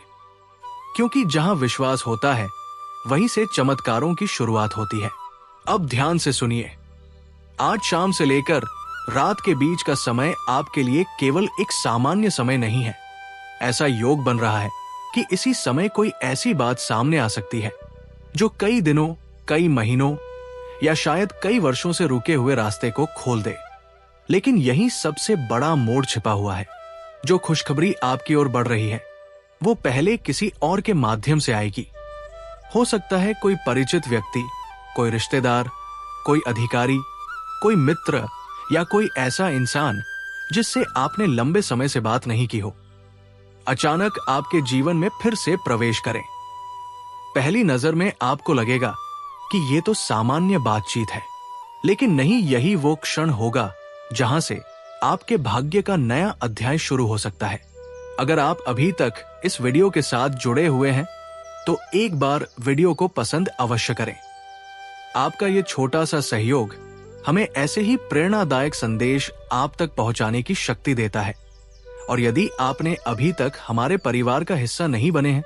क्योंकि जहां विश्वास होता है वहीं से चमत्कारों की शुरुआत होती है। अब ध्यान से सुनिए, आज शाम से लेकर रात के बीच का समय आपके लिए केवल एक सामान्य समय नहीं है। ऐसा योग बन रहा है कि इसी समय कोई ऐसी बात सामने आ सकती है जो कई दिनों, कई महीनों या शायद कई वर्षों से रुके हुए रास्ते को खोल दे। लेकिन यही सबसे बड़ा मोड़ छिपा हुआ है। जो खुशखबरी आपकी ओर बढ़ रही है वो पहले किसी और के माध्यम से आएगी। हो सकता है कोई परिचित व्यक्ति, कोई रिश्तेदार, कोई अधिकारी, कोई मित्र या कोई ऐसा इंसान जिससे आपने लंबे समय से बात नहीं की हो, अचानक आपके जीवन में फिर से प्रवेश करें। पहली नजर में आपको लगेगा कि ये तो सामान्य बातचीत है, लेकिन नहीं, यही वो क्षण होगा जहां से आपके भाग्य का नया अध्याय शुरू हो सकता है। अगर आप अभी तक इस वीडियो के साथ जुड़े हुए हैं तो एक बार वीडियो को पसंद अवश्य करें। आपका ये छोटा सा सहयोग हमें ऐसे ही प्रेरणादायक संदेश आप तक पहुंचाने की शक्ति देता है। और यदि आपने अभी तक हमारे परिवार का हिस्सा नहीं बने हैं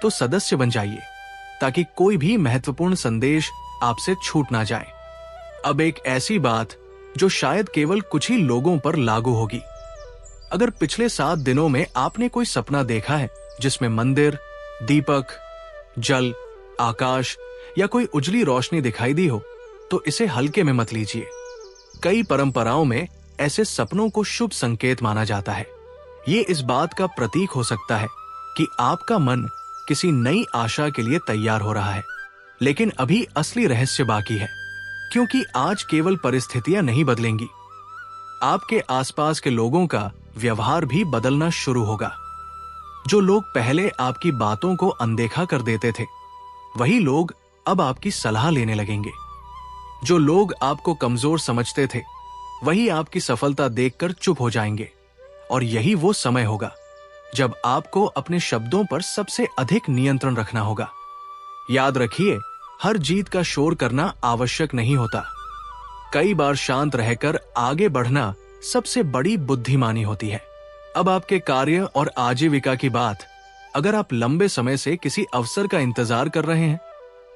तो सदस्य बन जाइए, ताकि कोई भी महत्वपूर्ण संदेश आपसे छूट ना जाए। अब एक ऐसी बात जो शायद केवल कुछ ही लोगों पर लागू होगी। अगर पिछले 7 दिनों में आपने कोई सपना देखा है जिसमें मंदिर, दीपक, जल, आकाश या कोई उजली रोशनी दिखाई दी हो, तो इसे हल्के में मत लीजिए। कई परंपराओं में ऐसे सपनों को शुभ संकेत माना जाता है। ये इस बात का प्रतीक हो सकता है कि आपका मन किसी नई आशा के लिए तैयार हो रहा है। लेकिन अभी असली रहस्य बाकी है, क्योंकि आज केवल परिस्थितियां नहीं बदलेंगी, आपके आसपास के लोगों का व्यवहार भी बदलना शुरू होगा। जो लोग पहले आपकी बातों को अनदेखा कर देते थे, वही लोग अब आपकी सलाह लेने लगेंगे। जो लोग आपको कमजोर समझते थे, वही आपकी सफलता देखकर चुप हो जाएंगे। और यही वो समय होगा जब आपको अपने शब्दों पर सबसे अधिक नियंत्रण रखना होगा। याद रखिए, हर जीत का शोर करना आवश्यक नहीं होता। कई बार शांत रहकर आगे बढ़ना सबसे बड़ी बुद्धिमानी होती है। अब आपके कार्य और आजीविका की बात, अगर आप लंबे समय से किसी अवसर का इंतजार कर रहे हैं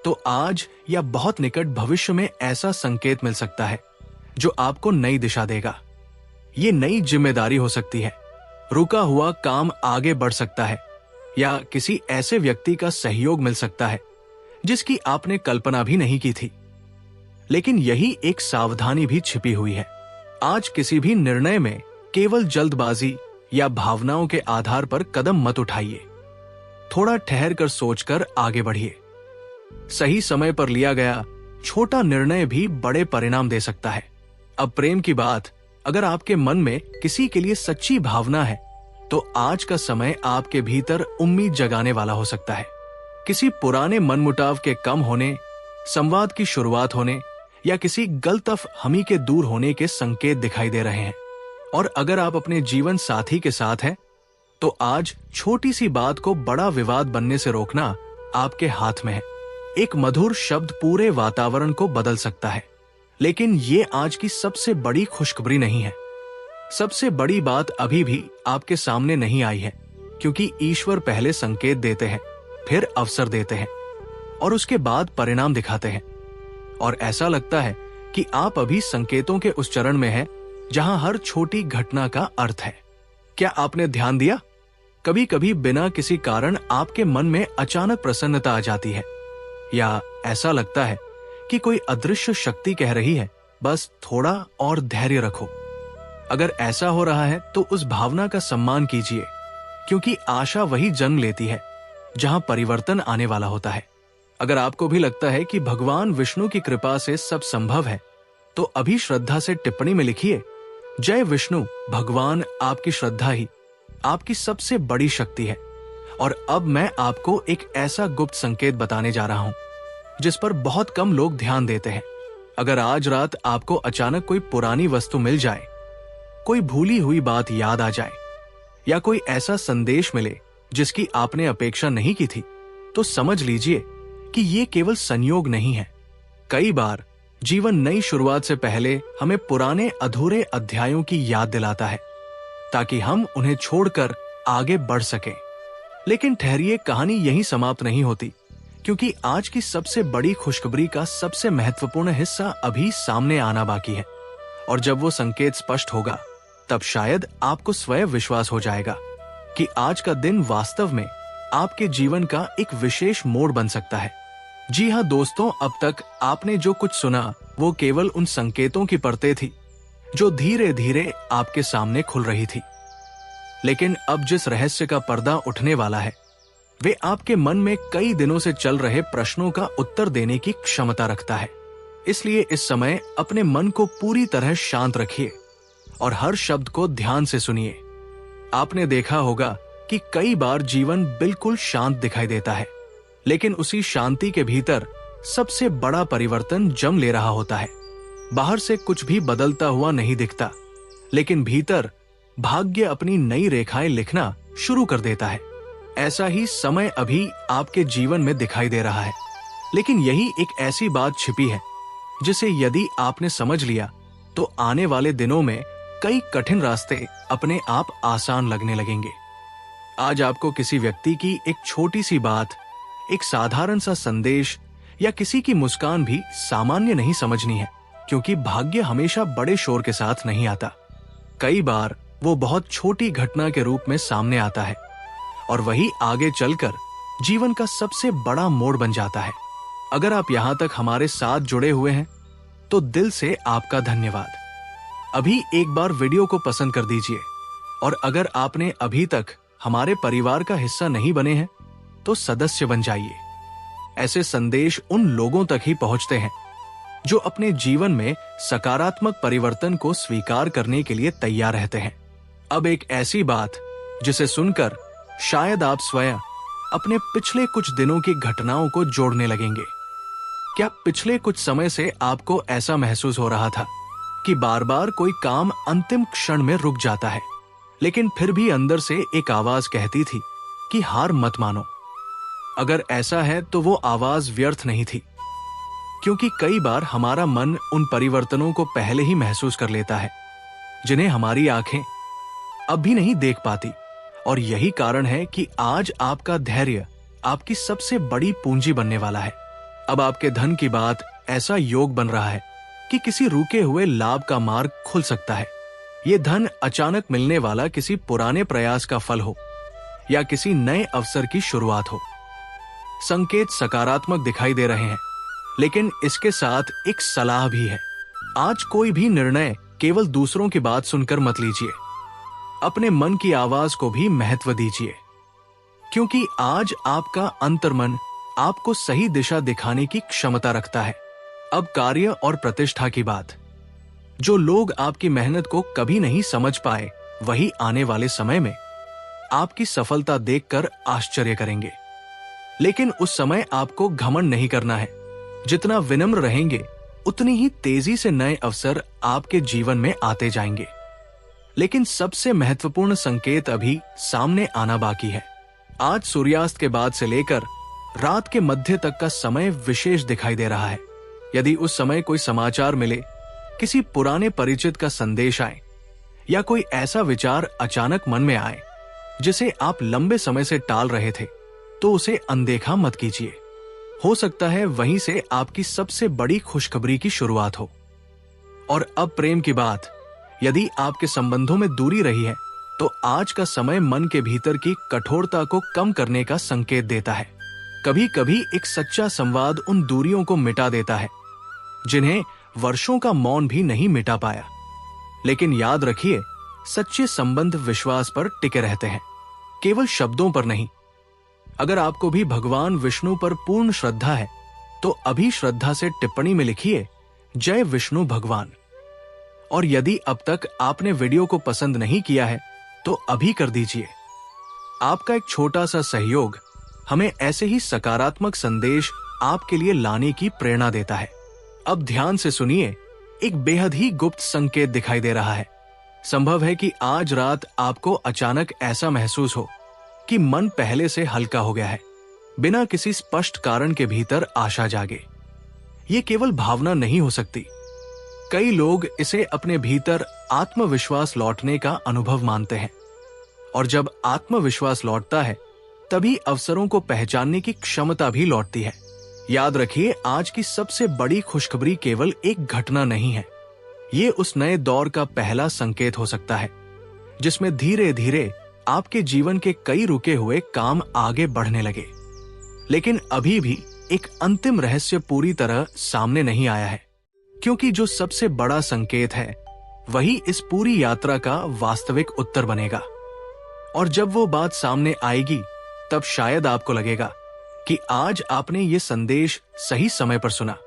तो आज या बहुत निकट भविष्य में ऐसा संकेत मिल सकता है जो आपको नई दिशा देगा। ये नई जिम्मेदारी हो सकती है, रुका हुआ काम आगे बढ़ सकता है, या किसी ऐसे व्यक्ति का सहयोग मिल सकता है जिसकी आपने कल्पना भी नहीं की थी। लेकिन यही एक सावधानी भी छिपी हुई है। आज किसी भी निर्णय में केवल जल्दबाजी या भावनाओं के आधार पर कदम मत उठाइए। थोड़ा ठहर कर सोचकर आगे बढ़िए। सही समय पर लिया गया छोटा निर्णय भी बड़े परिणाम दे सकता है। अब प्रेम की बात, अगर आपके मन में किसी के लिए सच्ची भावना है तो आज का समय आपके भीतर उम्मीद जगाने वाला हो सकता है। किसी पुराने मनमुटाव के कम होने, संवाद की शुरुआत होने या किसी गलतफहमी के दूर होने के संकेत दिखाई दे रहे हैं। और अगर आप अपने जीवन साथी के साथ हैं तो आज छोटी सी बात को बड़ा विवाद बनने से रोकना आपके हाथ में है। एक मधुर शब्द पूरे वातावरण को बदल सकता है। लेकिन ये आज की सबसे बड़ी खुशखबरी नहीं है। सबसे बड़ी बात अभी भी आपके सामने नहीं आई है, क्योंकि ईश्वर पहले संकेत देते हैं, फिर अवसर देते हैं और उसके बाद परिणाम दिखाते हैं। और ऐसा लगता है कि आप अभी संकेतों के उस चरण में हैं जहां हर छोटी घटना का अर्थ है। क्या आपने ध्यान दिया, कभी कभी बिना किसी कारण आपके मन में अचानक प्रसन्नता आ जाती है, या ऐसा लगता है कि कोई अदृश्य शक्ति कह रही है, बस थोड़ा और धैर्य रखो। अगर ऐसा हो रहा है तो उस भावना का सम्मान कीजिए, क्योंकि आशा वही जन्म लेती है जहां परिवर्तन आने वाला होता है। अगर आपको भी लगता है कि भगवान विष्णु की कृपा से सब संभव है तो अभी श्रद्धा से टिप्पणी में लिखिए, जय विष्णु, भगवान आपकी श्रद्धा ही आपकी सबसे बड़ी शक्ति है। और अब मैं आपको एक ऐसा गुप्त संकेत बताने जा रहा हूं जिस पर बहुत कम लोग ध्यान देते हैं। अगर आज रात आपको अचानक कोई पुरानी वस्तु मिल जाए, कोई भूली हुई बात याद आ जाए, या कोई ऐसा संदेश मिले जिसकी आपने अपेक्षा नहीं की थी, तो समझ लीजिए कि ये केवल संयोग नहीं है। कई बार जीवन नई शुरुआत से पहले हमें पुराने अधूरे अध्यायों की याद दिलाता है ताकि हम उन्हें छोड़कर आगे बढ़ सकें। लेकिन ठहरिए, कहानी यहीं समाप्त नहीं होती, क्योंकि आज की सबसे बड़ी खुशखबरी का सबसे महत्वपूर्ण हिस्सा अभी सामने आना बाकी है। और जब वो संकेत स्पष्ट होगा तब शायद आपको स्वयं विश्वास हो जाएगा कि आज का दिन वास्तव में आपके जीवन का एक विशेष मोड़ बन सकता है। जी हाँ दोस्तों, अब तक आपने जो कुछ सुना वो केवल उन संकेतों की परतें थी जो धीरे धीरे आपके सामने खुल रही थी। लेकिन अब जिस रहस्य का पर्दा उठने वाला है वे आपके मन में कई दिनों से चल रहे प्रश्नों का उत्तर देने की क्षमता रखता है। इसलिए इस समय अपने मन को पूरी तरह शांत रखिए और हर शब्द को ध्यान से सुनिए। आपने देखा होगा कि कई बार जीवन बिल्कुल शांत दिखाई देता है, लेकिन उसी शांति के भीतर सबसे बड़ा परिवर्तन जन्म ले रहा होता है। बाहर से कुछ भी बदलता हुआ नहीं दिखता, लेकिन भीतर भाग्य अपनी नई रेखाएं लिखना शुरू कर देता है। ऐसा ही समय अभी आपके जीवन में दिखाई दे रहा है, लेकिन यही एक ऐसी बात छिपी है जिसे यदि आपने समझ लिया तो आने वाले दिनों में कई कठिन रास्ते अपने आप आसान लगने लगेंगे। आज आपको किसी व्यक्ति की एक छोटी सी बात, एक साधारण सा संदेश या किसी की मुस्कान भी सामान्य नहीं समझनी है, क्योंकि भाग्य हमेशा बड़े शोर के साथ नहीं आता। कई बार वो बहुत छोटी घटना के रूप में सामने आता है और वही आगे चलकर जीवन का सबसे बड़ा मोड़ बन जाता है। अगर आप यहाँ तक हमारे साथ जुड़े हुए हैं तो दिल से आपका धन्यवाद। अभी एक बार वीडियो को पसंद कर दीजिए, और अगर आपने अभी तक हमारे परिवार का हिस्सा नहीं बने हैं तो सदस्य बन जाइए। ऐसे संदेश उन लोगों तक ही पहुंचते हैं जो अपने जीवन में सकारात्मक परिवर्तन को स्वीकार करने के लिए तैयार रहते हैं। अब एक ऐसी बात जिसे सुनकर शायद आप स्वयं अपने पिछले कुछ दिनों की घटनाओं को जोड़ने लगेंगे। क्या पिछले कुछ समय से आपको ऐसा महसूस हो रहा था कि बार बार कोई काम अंतिम क्षण में रुक जाता है, लेकिन फिर भी अंदर से एक आवाज कहती थी कि हार मत मानो। अगर ऐसा है तो वो आवाज व्यर्थ नहीं थी, क्योंकि कई बार हमारा मन उन परिवर्तनों को पहले ही महसूस कर लेता है जिन्हें हमारी आंखें अब भी नहीं देख पाती। और यही कारण है कि आज आपका धैर्य आपकी सबसे बड़ी पूंजी बनने वाला है। अब आपके धन की बात ऐसा योग बन रहा है कि किसी रुके हुए लाभ का मार्ग खुल सकता है। ये धन अचानक मिलने वाला किसी पुराने प्रयास का फल हो या किसी नए अवसर की शुरुआत हो। संकेत सकारात्मक दिखाई दे रहे हैं, लेकिन इसके साथ एक सलाह भी है। आज कोई भी निर्णय केवल दूसरों की बात सुनकर मत लीजिए। अपने मन की आवाज को भी महत्व दीजिए, क्योंकि आज आपका अंतर्मन आपको सही दिशा दिखाने की क्षमता रखता है। अब कार्य और प्रतिष्ठा की बात। जो लोग आपकी मेहनत को कभी नहीं समझ पाए, वही आने वाले समय में आपकी सफलता देखकर आश्चर्य करेंगे। लेकिन उस समय आपको घमंड नहीं करना है। जितना विनम्र रहेंगे, उतनी ही तेजी से नए अवसर आपके जीवन में आते जाएंगे। लेकिन सबसे महत्वपूर्ण संकेत अभी सामने आना बाकी है। आज सूर्यास्त के बाद से लेकर रात के मध्य तक का समय विशेष दिखाई दे रहा है। यदि उस समय कोई समाचार मिले, किसी पुराने परिचित का संदेश आए या कोई ऐसा विचार अचानक मन में आए जिसे आप लंबे समय से टाल रहे थे, तो उसे अनदेखा मत कीजिए। हो सकता है वहीं से आपकी सबसे बड़ी खुशखबरी की शुरुआत हो। और अब प्रेम की बात। यदि आपके संबंधों में दूरी रही है, तो आज का समय मन के भीतर की कठोरता को कम करने का संकेत देता है। कभी कभी एक सच्चा संवाद उन दूरियों को मिटा देता है जिन्हें वर्षों का मौन भी नहीं मिटा पाया। लेकिन याद रखिए, सच्चे संबंध विश्वास पर टिके रहते हैं, केवल शब्दों पर नहीं। अगर आपको भी भगवान विष्णु पर पूर्ण श्रद्धा है, तो अभी श्रद्धा से टिप्पणी में लिखिए, जय विष्णु भगवान। और यदि अब तक आपने वीडियो को पसंद नहीं किया है, तो अभी कर दीजिए। आपका एक छोटा सा सहयोग हमें ऐसे ही सकारात्मक संदेश आपके लिए लाने की प्रेरणा देता है। अब ध्यान से सुनिए, एक बेहद ही गुप्त संकेत दिखाई दे रहा है। संभव है कि आज रात आपको अचानक ऐसा महसूस हो कि मन पहले से हल्का हो गया है। बिना किसी स्पष्ट कारण के भीतर आशा जागे। ये केवल भावना नहीं हो सकती। कई लोग इसे अपने भीतर आत्मविश्वास लौटने का अनुभव मानते हैं। और जब आत्मविश्वास लौटता है, तभी अवसरों को पहचानने की क्षमता भी लौटती है। याद रखिए, आज की सबसे बड़ी खुशखबरी केवल एक घटना नहीं है। ये उस नए दौर का पहला संकेत हो सकता है, जिसमें धीरे धीरे आपके जीवन के कई रुके हुए काम आगे बढ़ने लगे। लेकिन अभी भी एक अंतिम रहस्य पूरी तरह सामने नहीं आया है, क्योंकि जो सबसे बड़ा संकेत है, वही इस पूरी यात्रा का वास्तविक उत्तर बनेगा। और जब वो बात सामने आएगी, तब शायद आपको लगेगा कि आज आपने ये संदेश सही समय पर सुना।